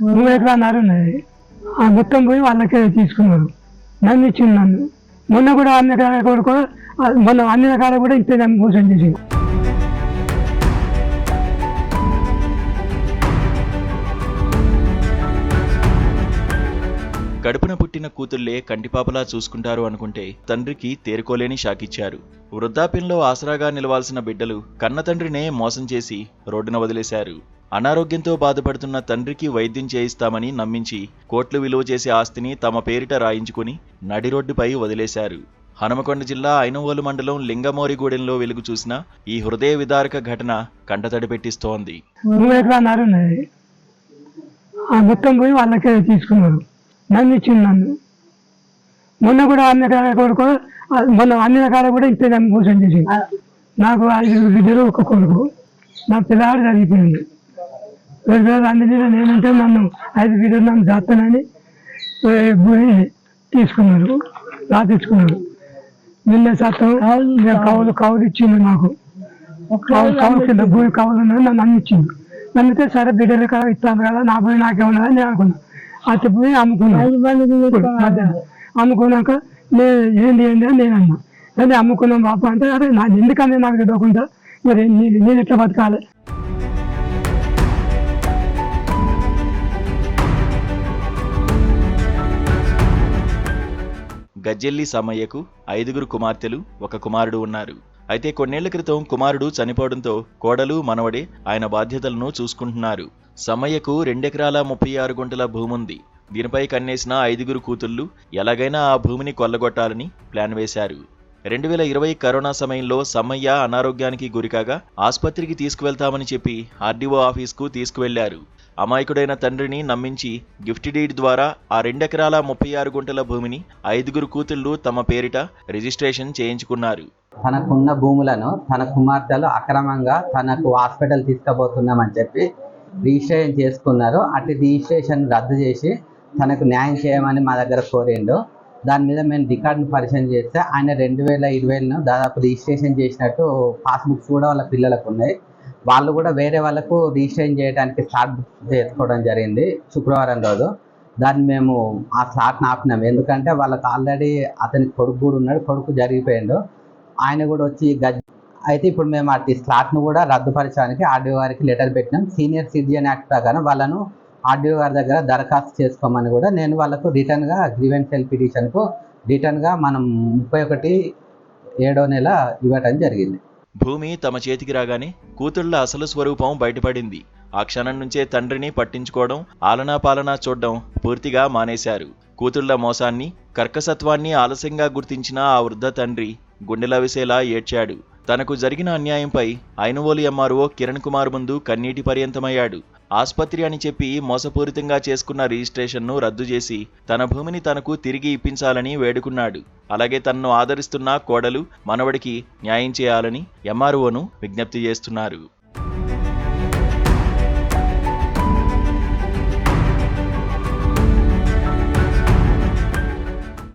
3 ఎకరాలు ఉన్నది. ఆ మొత్తం పోయి వాళ్ళకే తీసుకున్నారు. నన్ను ఇచ్చింది నన్ను. మొన్న కూడా అన్ని ఎకరాల కొడుకు మొన్న అన్ని రకాల కూడా ఇంతే నన్ను మోసం చేసింది. కడుపున పుట్టిన కూతుళ్లే కంటిపాపలా చూసుకుంటారు అనుకుంటే తండ్రికి తేరుకోలేని షాకిచ్చారు. వృద్ధాప్యంలో ఆసరాగా నిలవాల్సిన బిడ్డలు కన్నతండ్రినే మోసం చేసి రోడ్డున వదిలేశారు. అనారోగ్యంతో బాధపడుతున్న తండ్రికి వైద్యం చేయిస్తామని నమ్మించి కోట్లు విలువ చేసే ఆస్తిని తమ పేరిట రాయించుకుని నడిరోడ్డుపై వదిలేశారు. హనుమకొండ జిల్లా ఐనవోలు మండలం లింగమోరిగూడెంలో వెలుగు చూసిన ఈ హృదయ విదారక ఘటన కంటతడి పెట్టిస్తోంది. 3 ఎకరాలు ఉన్నది. ఆ మొత్తం పోయి వాళ్ళకే తీసుకున్నారు. నన్ను ఇచ్చింది నన్ను. మొన్న కూడా అన్ని ఎకరాల కొడుకు మొన్న అన్ని రకాల కూడా ఇంతే నన్ను మోసం చేసింది. నాకు 5 బిడ్డలు ఒక కొడుకు. నా పిల్లవాడు చదివిపోయింది. అన్ని నేనంటే నన్ను 5 బిడ్డలు నన్ను చేస్తానని భూమి తీసుకున్నారు, రాపించుకున్నారు. నిన్న చట్టం కౌలు ఇచ్చింది నాకు. కౌలు కింద భూమి కౌలు ఉన్నది, నన్ను అన్నిచ్చింది. నన్నుతే సరే బిడ్డలు కదా ఇస్తాను కదా, నా భూమి నాకేమన్నదని నేను అనుకున్నాను. అతి భూమి అమ్ముకున్నాక ఏంది అని నేను అన్నా. అదే అమ్ముకున్నాం బాబు అంటే, అరే నాకు ఎందుకని నాకు తెలియకుండా మరి నేను ఎట్లా బతకాలి. గజ్జెల్లి సమ్మయ్యకు 5 కుమార్తెలు, 1 కుమారుడు ఉన్నారు. అయితే కొన్నేళ్ల క్రితం కుమారుడు చనిపోవడంతో కోడలు, మనవడే ఆయన బాధ్యతలను చూసుకుంటున్నారు. సమ్మయ్యకు 2 ఎకరాల 36 గుంటల భూముంది. దీనిపై కన్నేసిన 5 కూతుళ్లు ఎలాగైనా ఆ భూమిని కొల్లగొట్టాలని ప్లాన్ వేశారు. 2020 కరోనా సమయంలో సమ్మయ్య అనారోగ్యానికి గురికాగా ఆసుపత్రికి తీసుకువెళ్తామని చెప్పి ఆర్డీఓ ఆఫీస్కు తీసుకువెళ్లారు. అమాయకుడైన తండ్రిని నమ్మించి గిఫ్ట్ డీడ్ ద్వారా ఆ 2 ఎకరాల 36 గుంటల భూమిని 5 కూతుళ్లు తమ పేరిట రిజిస్ట్రేషన్ చేయించుకున్నారు. తనకున్న భూములను తన కుమార్తెలు అక్రమంగా తనకు హాస్పిటల్ తీసుకుపోతున్నామని చెప్పి రిజిస్ట్రేషన్ చేసుకున్నారు. అటు రిజిస్ట్రేషన్ రద్దు చేసి తనకు న్యాయం చేయమని మా దగ్గర కోరిండు. దాని మీద మేము రికార్డును పరిశీలన చేస్తే ఆయన 2020 దాదాపు రిజిస్ట్రేషన్ చేసినట్టు పాస్బుక్స్ కూడా వాళ్ళ పిల్లలకు ఉన్నాయి. వాళ్ళు కూడా వేరే వాళ్ళకు రిజిస్ట్రేషన్ చేయడానికి స్లాట్ బుక్ చేసుకోవడం జరిగింది శుక్రవారం రోజు. దాన్ని మేము ఆ స్లాట్ని ఆపినాం. ఎందుకంటే వాళ్ళకి ఆల్రెడీ అతనికి కొడుకు కూడా ఉన్నాడు, కొడుకు జరిగిపోయిండు. ఆయన కూడా వచ్చి అయితే ఇప్పుడు మేము అటు స్లాట్ను కూడా రద్దుపరచడానికి ఆర్డీఓ గారికి లెటర్ పెట్టినాం. సీనియర్ సిటిజన్ యాక్ట్ ప్రకారం వాళ్ళను ఆర్డీఓ గారి దగ్గర దరఖాస్తు చేసుకోమని కూడా నేను వాళ్ళకు రిటర్న్గా గ్రీవెన్షియల్ పిటిషన్కు రిటర్న్గా మనం 31/7 ఇవ్వటం జరిగింది. భూమి తమ చేతికి రాగానే కూతుళ్ల అసలు స్వరూపం బయటపడింది. ఆ క్షణం నుంచే తండ్రిని పట్టించుకోవడం, ఆలనా పాలనా చూడడం పూర్తిగా మానేశారు. కూతుళ్ల మోసాన్ని, కర్కసత్వాన్ని ఆలస్యంగా గుర్తించిన ఆ వృద్ధ తండ్రి గుండెలవిసేలా ఏడ్చాడు. తనకు జరిగిన అన్యాయంపై ఐనవోలు ఎంఆర్ఓ కిరణ్ కుమార్ ముందు కన్నీటి పర్యంతమయ్యాడు. ఆసుపత్రి అని చెప్పి మోసపూరితంగా చేసుకున్న రిజిస్ట్రేషన్ను రద్దు చేసి తన భూమిని తనకు తిరిగి ఇప్పించాలని వేడుకున్నాడు. అలాగే తనను ఆదరిస్తున్న కోడలు, మనవడికి న్యాయం చేయాలని ఎంఆర్ఓను విజ్ఞప్తి చేస్తున్నారు.